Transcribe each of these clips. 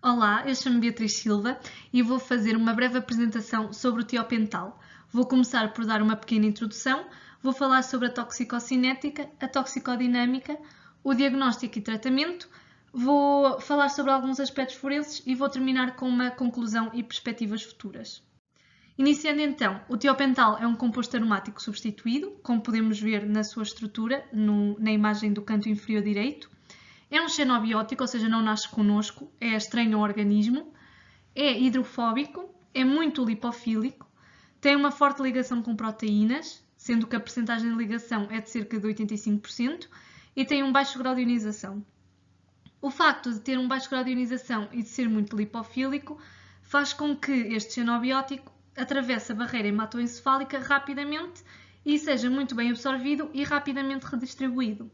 Olá, eu chamo-me Beatriz Silva e vou fazer uma breve apresentação sobre o tiopental. Vou começar por dar uma pequena introdução, vou falar sobre a toxicocinética, a toxicodinâmica, o diagnóstico e tratamento, vou falar sobre alguns aspectos forenses e vou terminar com uma conclusão e perspectivas futuras. Iniciando então, o tiopental é um composto aromático substituído, como podemos ver na sua estrutura, na imagem do canto inferior direito. É um xenobiótico, ou seja, não nasce connosco, é estranho ao organismo, é hidrofóbico, é muito lipofílico, tem uma forte ligação com proteínas, sendo que a percentagem de ligação é de cerca de 85%, e tem um baixo grau de ionização. O facto de ter um baixo grau de ionização e de ser muito lipofílico faz com que este xenobiótico atravesse a barreira hematoencefálica rapidamente e seja muito bem absorvido e rapidamente redistribuído.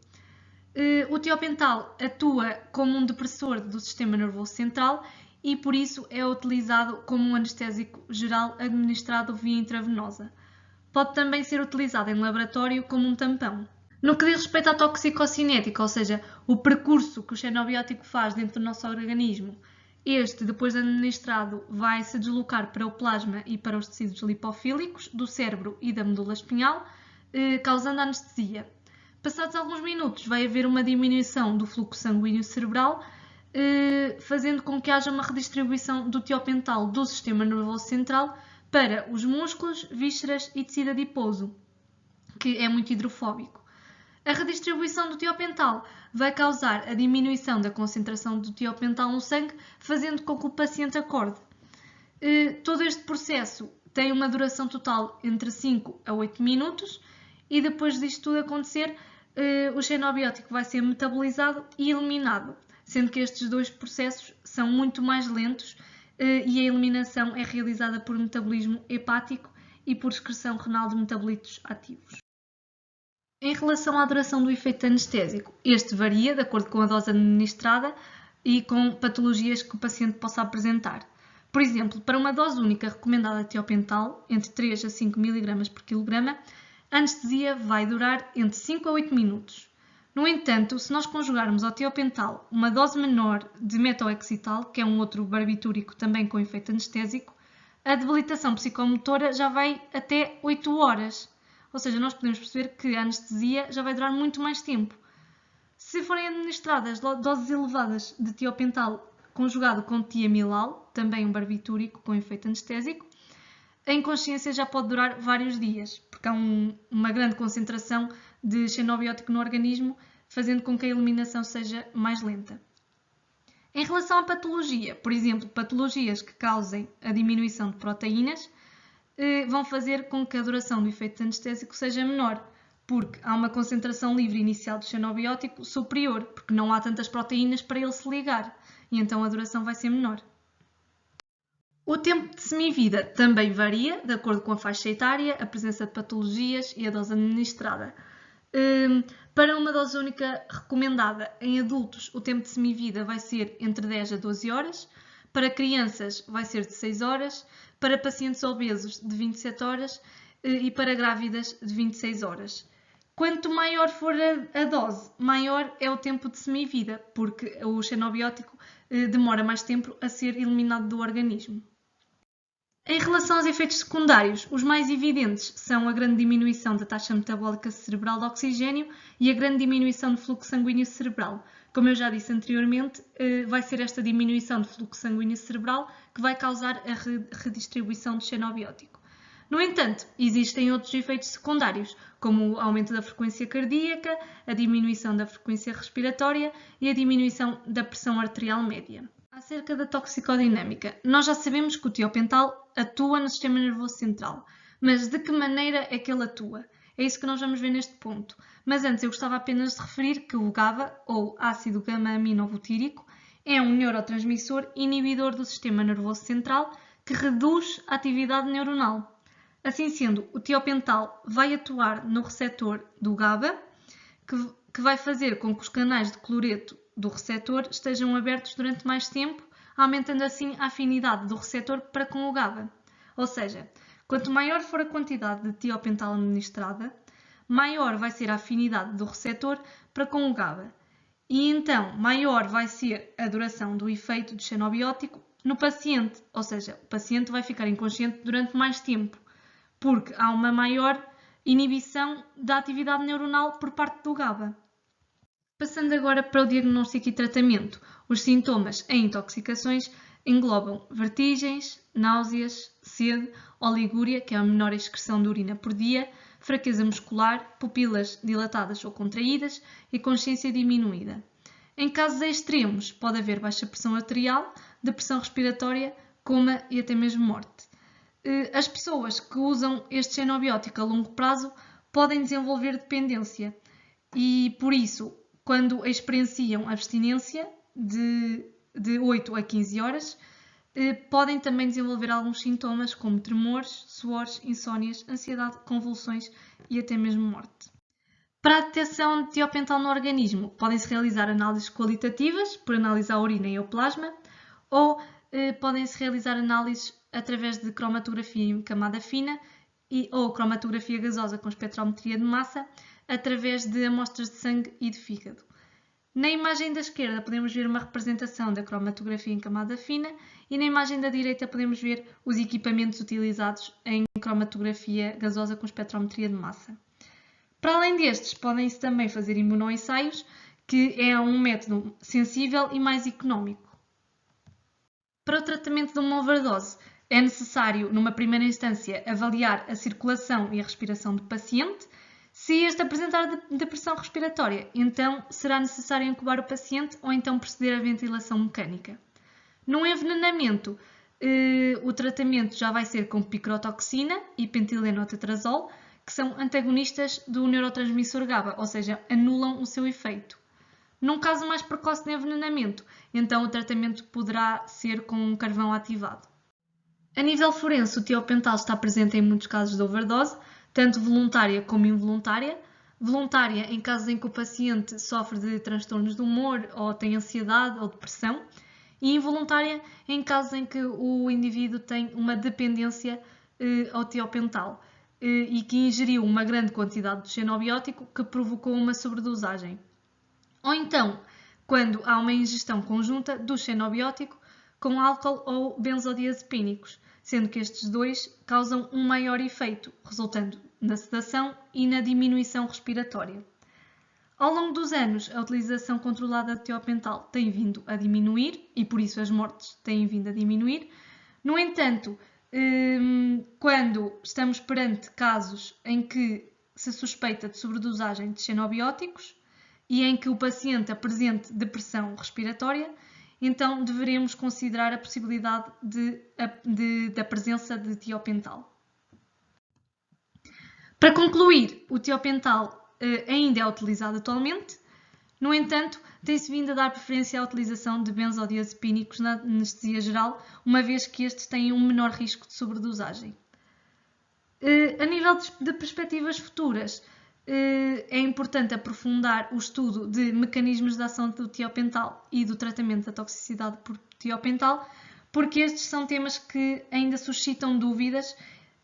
O tiopental atua como um depressor do sistema nervoso central e por isso é utilizado como um anestésico geral administrado via intravenosa. Pode também ser utilizado em laboratório como um tampão. No que diz respeito à toxicocinética, ou seja, o percurso que o xenobiótico faz dentro do nosso organismo, este, depois de administrado, vai se deslocar para o plasma e para os tecidos lipofílicos do cérebro e da medula espinhal, causando anestesia. Passados alguns minutos vai haver uma diminuição do fluxo sanguíneo cerebral, fazendo com que haja uma redistribuição do tiopental do sistema nervoso central para os músculos, vísceras e tecido adiposo, que é muito hidrofóbico. A redistribuição do tiopental vai causar a diminuição da concentração do tiopental no sangue, fazendo com que o paciente acorde. Todo este processo tem uma duração total entre 5 a 8 minutos e depois disto tudo acontecer, o xenobiótico vai ser metabolizado e eliminado, sendo que estes dois processos são muito mais lentos e a eliminação é realizada por metabolismo hepático e por excreção renal de metabolitos ativos. Em relação à duração do efeito anestésico, este varia de acordo com a dose administrada e com patologias que o paciente possa apresentar. Por exemplo, para uma dose única recomendada de tiopental, entre 3 a 5 mg por quilograma, a anestesia vai durar entre 5 a 8 minutos. No entanto, se nós conjugarmos ao tiopental uma dose menor de metohexital, que é um outro barbitúrico também com efeito anestésico, a debilitação psicomotora já vai até 8 horas. Ou seja, nós podemos perceber que a anestesia já vai durar muito mais tempo. Se forem administradas doses elevadas de tiopental conjugado com tiamilal, também um barbitúrico com efeito anestésico, a inconsciência já pode durar vários dias, porque há uma grande concentração de xenobiótico no organismo, fazendo com que a eliminação seja mais lenta. Em relação à patologia, por exemplo, patologias que causem a diminuição de proteínas, vão fazer com que a duração do efeito anestésico seja menor, porque há uma concentração livre inicial do xenobiótico superior, porque não há tantas proteínas para ele se ligar, e então a duração vai ser menor. O tempo de semivida também varia, de acordo com a faixa etária, a presença de patologias e a dose administrada. Para uma dose única recomendada em adultos, o tempo de semivida vai ser entre 10 a 12 horas, para crianças vai ser de 6 horas, para pacientes obesos de 27 horas e para grávidas de 26 horas. Quanto maior for a dose, maior é o tempo de semivida, porque o xenobiótico demora mais tempo a ser eliminado do organismo. Em relação aos efeitos secundários, os mais evidentes são a grande diminuição da taxa metabólica cerebral de oxigênio e a grande diminuição do fluxo sanguíneo cerebral. Como eu já disse anteriormente, vai ser esta diminuição do fluxo sanguíneo cerebral que vai causar a redistribuição do xenobiótico. No entanto, existem outros efeitos secundários, como o aumento da frequência cardíaca, a diminuição da frequência respiratória e a diminuição da pressão arterial média. Acerca da toxicodinâmica, nós já sabemos que o tiopental atua no sistema nervoso central, mas de que maneira é que ele atua? É isso que nós vamos ver neste ponto. Mas antes eu gostava apenas de referir que o GABA, ou ácido gama-aminobutírico, é um neurotransmissor inibidor do sistema nervoso central que reduz a atividade neuronal. Assim sendo, o tiopental vai atuar no receptor do GABA, que vai fazer com que os canais de cloreto do receptor estejam abertos durante mais tempo, aumentando assim a afinidade do receptor para com o GABA. Ou seja, quanto maior for a quantidade de tiopental administrada, maior vai ser a afinidade do receptor para com o GABA. E então, maior vai ser a duração do efeito do xenobiótico no paciente, ou seja, o paciente vai ficar inconsciente durante mais tempo, porque há uma maior inibição da atividade neuronal por parte do GABA. Passando agora para o diagnóstico e tratamento, os sintomas em intoxicações englobam vertigens, náuseas, sede, oligúria, que é a menor excreção de urina por dia, fraqueza muscular, pupilas dilatadas ou contraídas e consciência diminuída. Em casos extremos, pode haver baixa pressão arterial, depressão respiratória, coma e até mesmo morte. As pessoas que usam este xenobiótico a longo prazo podem desenvolver dependência e, por isso, quando experienciam abstinência de 8 a 15 horas, podem também desenvolver alguns sintomas como tremores, suores, insónias, ansiedade, convulsões e até mesmo morte. Para a detecção de tiopental no organismo, podem-se realizar análises qualitativas, por analisar a urina e o plasma, ou podem-se realizar análises através de cromatografia em camada fina ou cromatografia gasosa com espectrometria de massa, através de amostras de sangue e de fígado. Na imagem da esquerda podemos ver uma representação da cromatografia em camada fina e na imagem da direita podemos ver os equipamentos utilizados em cromatografia gasosa com espectrometria de massa. Para além destes, podem-se também fazer imunoensaios, que é um método sensível e mais económico. Para o tratamento de uma overdose, é necessário, numa primeira instância, avaliar a circulação e a respiração do paciente. Se este apresentar depressão respiratória, então será necessário incubar o paciente ou então proceder à ventilação mecânica. No envenenamento, o tratamento já vai ser com picrotoxina e pentilenotetrazol, que são antagonistas do neurotransmissor GABA, ou seja, anulam o seu efeito. Num caso mais precoce de envenenamento, então o tratamento poderá ser com carvão ativado. A nível forense, o tiopental está presente em muitos casos de overdose, tanto voluntária como involuntária. Voluntária em casos em que o paciente sofre de transtornos de humor ou tem ansiedade ou depressão, e involuntária em casos em que o indivíduo tem uma dependência ao tiopental e que ingeriu uma grande quantidade de xenobiótico que provocou uma sobredosagem. Ou então, quando há uma ingestão conjunta do xenobiótico com álcool ou benzodiazepínicos, sendo que estes dois causam um maior efeito, resultando na sedação e na diminuição respiratória. Ao longo dos anos, a utilização controlada de tiopental tem vindo a diminuir e, por isso, as mortes têm vindo a diminuir. No entanto, quando estamos perante casos em que se suspeita de sobredosagem de xenobióticos e em que o paciente apresente depressão respiratória, então deveremos considerar a possibilidade da presença de tiopental. Para concluir, o tiopental ainda é utilizado atualmente, no entanto, tem-se vindo a dar preferência à utilização de benzodiazepínicos na anestesia geral, uma vez que estes têm um menor risco de sobredosagem. A nível de perspectivas futuras, é importante aprofundar o estudo de mecanismos de ação do tiopental e do tratamento da toxicidade por tiopental, porque estes são temas que ainda suscitam dúvidas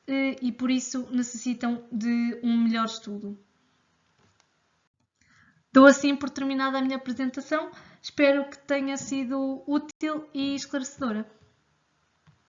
e por isso necessitam de um melhor estudo. Dou assim por terminada a minha apresentação, espero que tenha sido útil e esclarecedora.